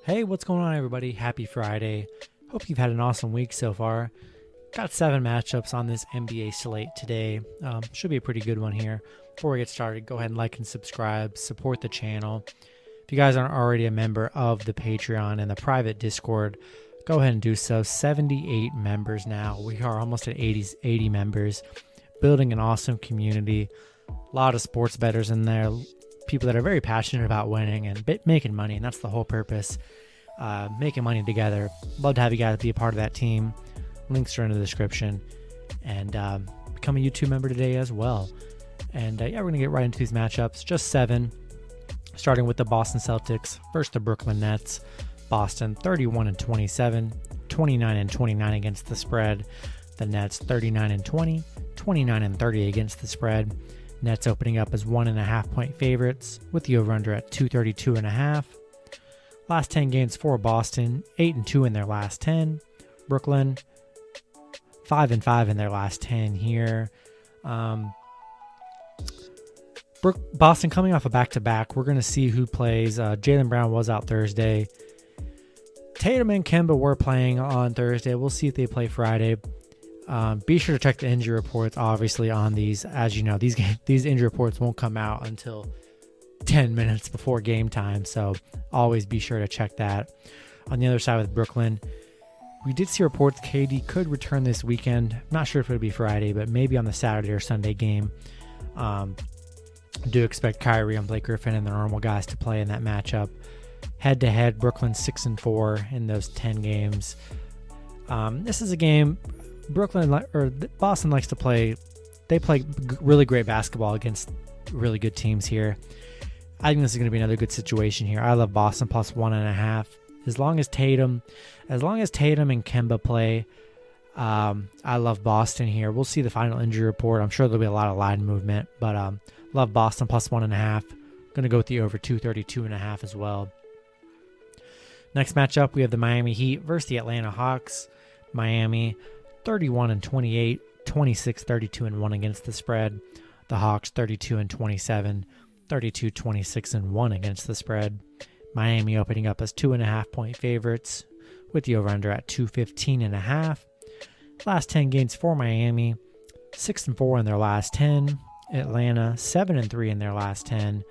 Hey, what's going on, everybody? Happy Friday. Hope you've had an awesome week so far. Got 7 matchups on this NBA slate today. Should be a pretty good one here. Before we get started, go ahead and like and subscribe, support the channel. If you guys aren't already a member of the Patreon and the private Discord, go ahead and do so. 78 members now. We are almost at 80 members, building an awesome community. A lot of sports bettors in there, people that are very passionate about winning and making money, and that's the whole purpose. Making money together. Love to have you guys be a part of that team. Links are in the description. And become a YouTube member today as well. And we're going to get right into these matchups. Just 7. Starting with the Boston Celtics versus the Brooklyn Nets. Boston 31-27, 29-29 against the spread. The Nets 39-20, 29-30 against the spread. Nets opening up as 1.5 point favorites with the over-under at 232.5. Last 10 games for Boston, 8-2 in their last 10. Brooklyn, 5-5 in their last 10 here. Boston coming off a back-to-back. We're going to see who plays. Jaylen Brown was out Thursday. Tatum and Kemba were playing on Thursday. We'll see if they play Friday. Be sure to check the injury reports, obviously, on these. As you know, these injury reports won't come out until 10 minutes before game time, so always be sure to check that. On the other side with Brooklyn, we did see reports KD could return this weekend. Not sure if it would be Friday, but maybe on the Saturday or Sunday game. Do expect Kyrie and Blake Griffin and the normal guys to play in that matchup. Head-to-head, Brooklyn 6-4 in those 10 games. This is a game Boston likes to play. They play really great basketball against really good teams here. I think this is going to be another good situation here. I love Boston plus 1.5. As long as Tatum and Kemba play, I love Boston here. We'll see the final injury report. I'm sure there'll be a lot of line movement, but love Boston plus 1.5. Going to go with the over 232.5 as well. Next matchup, we have the Miami Heat versus the Atlanta Hawks. Miami 31-28, 26-32-1 against the spread. The Hawks 32-27, 32-26-1 against the spread. Miami opening up as 2.5 point favorites with the over-under at 215.5. Last 10 games for Miami, 6-4 in their last 10. Atlanta 7-3 in their last 10.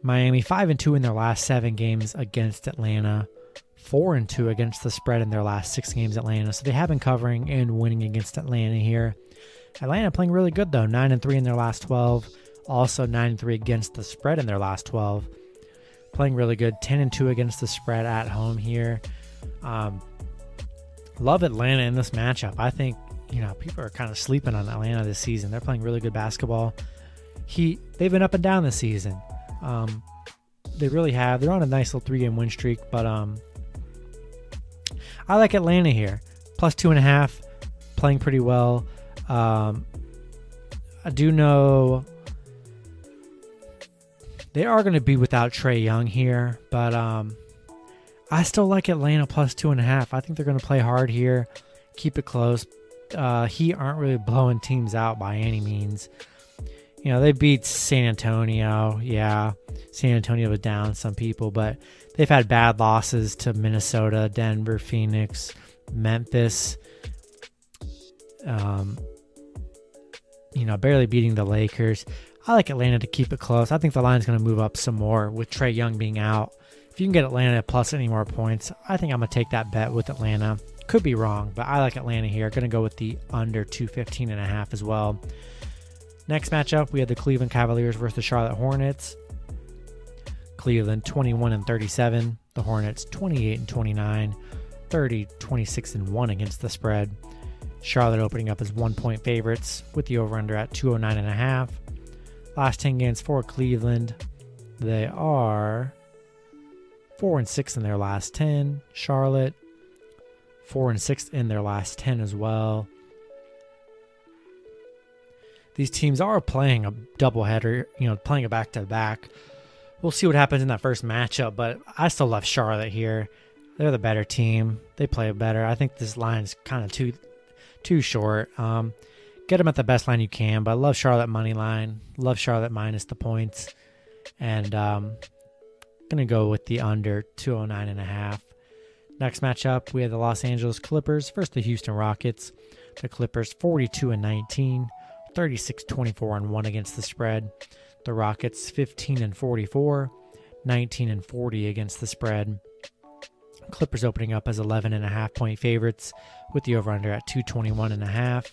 Miami 5-2 in their last 7 games against Atlanta. 4-2 against the spread in their last 6 games Atlanta. So they have been covering and winning against Atlanta here. Atlanta playing really good though. 9-3 in their last 12. Also 9-3 against the spread in their last 12. Playing really good. 10-2 against the spread at home here. Love Atlanta in this matchup. I think, people are kind of sleeping on Atlanta this season. They're playing really good basketball. They've been up and down this season. They really have. They're on a nice little 3-game win streak, but I like Atlanta here. Plus 2.5, playing pretty well. I do know they are going to be without Trae Young here, but I still like Atlanta plus 2.5. I think they're going to play hard here, keep it close. Heat aren't really blowing teams out by any means. They beat San Antonio. Yeah, San Antonio was down some people, but they've had bad losses to Minnesota, Denver, Phoenix, Memphis. Barely beating the Lakers. I like Atlanta to keep it close. I think the line's going to move up some more with Trae Young being out. If you can get Atlanta plus any more points, I think I'm going to take that bet with Atlanta. Could be wrong, but I like Atlanta here. Going to go with the under 215.5 as well. Next matchup, we have the Cleveland Cavaliers versus the Charlotte Hornets. Cleveland 21-37. The Hornets 28-29. 30-26-1 against the spread. Charlotte opening up as 1 point favorites with the over-under at 209.5. Last 10 games for Cleveland, they are 4-6 in their last 10. Charlotte 4-6 in their last 10 as well. These teams are playing a doubleheader, playing a back-to-back. We'll see what happens in that first matchup, but I still love Charlotte here. They're the better team. They play better. I think this line's kind of too short. Get them at the best line you can, but I love Charlotte money line. Love Charlotte minus the points. And going to go with the under 209.5. Next matchup, we have the Los Angeles Clippers versus the Houston Rockets. The Clippers 42-19, 36-24-1 against the spread. The Rockets 15-44, 19-40 against the spread. Clippers opening up as 11.5 point favorites with the over-under at 221.5.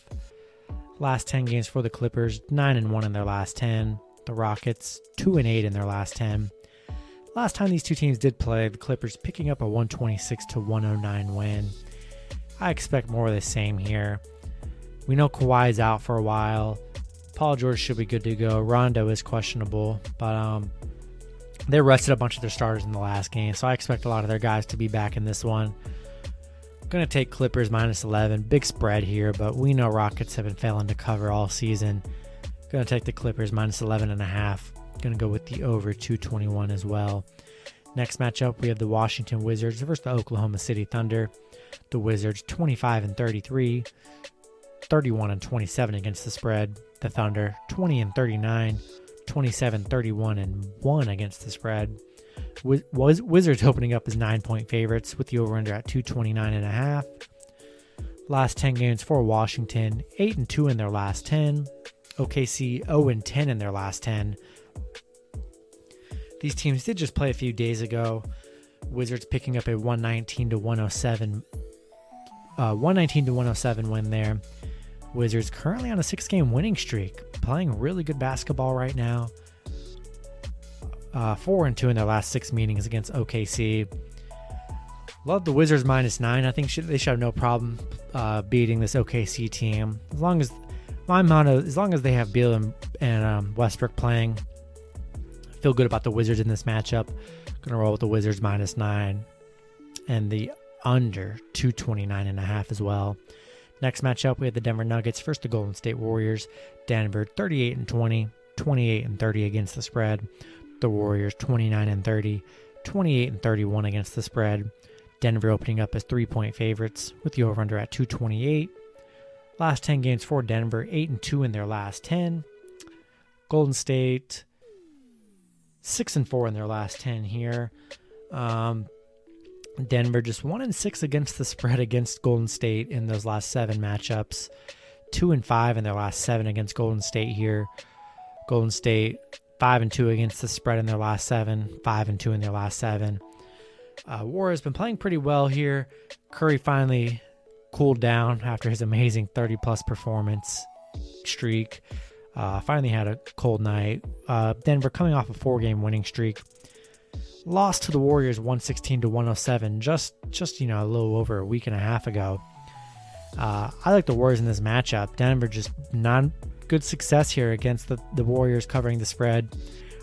Last 10 games for the Clippers, 9-1 in their last 10. The Rockets 2-8 in their last 10. Last time these two teams did play, the Clippers picking up a 126-109 win. I expect more of the same here. We know Kawhi's out for a while. Paul George should be good to go. Rondo is questionable, but they rested a bunch of their starters in the last game, so I expect a lot of their guys to be back in this one. Going to take Clippers minus 11. Big spread here, but we know Rockets have been failing to cover all season. Going to take the Clippers minus 11.5. Going to go with the over 221 as well. Next matchup, we have the Washington Wizards versus the Oklahoma City Thunder. The Wizards 25-33, 31-27 against the spread. The Thunder 20-39, 27-31-1 against the spread. Wizards opening up as 9-point favorites with the over-under at 229.5. Last 10 games for Washington, 8-2 in their last 10. OKC 0-10 in their last 10. These teams did just play a few days ago. Wizards picking up a 119-107 win there. Wizards currently on a 6-game winning streak, playing really good basketball right now. 4-2 in their last 6 meetings against OKC. Love the Wizards minus 9. I think they should have no problem beating this OKC team as long as they have Beal and Westbrook playing. Feel good about the Wizards in this matchup. Gonna roll with the Wizards minus 9 and the under 229.5 as well. Next matchup, we have the Denver Nuggets versus the Golden State Warriors. Denver 38-20, 28-30 against the spread. The Warriors 29-30, 28-31 against the spread. Denver opening up as 3-point favorites with the over-under at 228. Last 10 games for Denver, 8-2 in their last 10. Golden State 6-4 in their last 10 here. Denver just 1-6 against the spread against Golden State in those last 7 matchups. 2-5 in their last 7 against Golden State here. Golden State 5-2 against the spread in their last 7. 5-2 in their last 7. Warriors been playing pretty well here. Curry finally cooled down after his amazing 30-plus performance streak. Finally had a cold night. Denver coming off a 4-game winning streak. Lost to the Warriors 116-107 just a little over a week and a half ago. I like the Warriors in this matchup. Denver just not good success here against the Warriors covering the spread.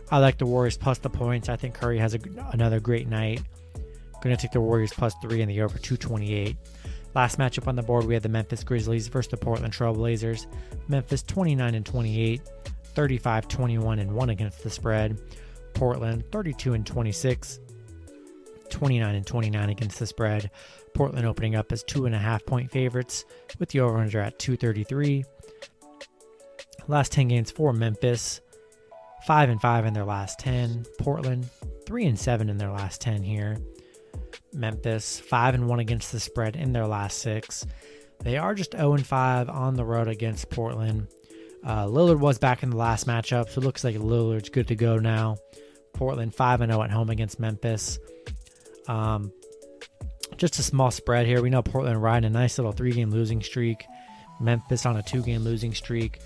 I like the Warriors plus the points. I think Curry has another great night. Going to take the Warriors plus 3 in the over 228. Last matchup on the board, we had the Memphis Grizzlies versus the Portland Trail Blazers. Memphis 29-28, 35-21-1 against the spread. Portland 32-26, 29-29 against the spread. Portland opening up as 2.5-point favorites with the over-under at 233. Last 10 games for Memphis, 5-5 in their last 10. Portland 3-7 in their last 10 here. Memphis 5-1 against the spread in their last 6. They are just 0-5 on the road against Portland. Lillard was back in the last matchup, so it looks like Lillard's good to go now. Portland 5-0 at home against Memphis. Just a small spread here. We know Portland riding a nice little 3-game losing streak. Memphis on a 2-game losing streak.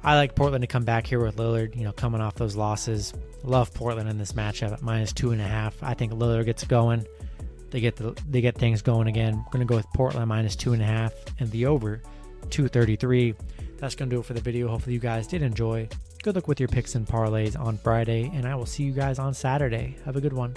I like Portland to come back here with Lillard, coming off those losses. Love Portland in this matchup at minus 2.5. I think Lillard gets going. They get things going again. We're going to go with Portland minus 2.5 and the over 233. That's going to do it for the video. Hopefully you guys did enjoy. Good luck with your picks and parlays on Friday, and I will see you guys on Saturday. Have a good one.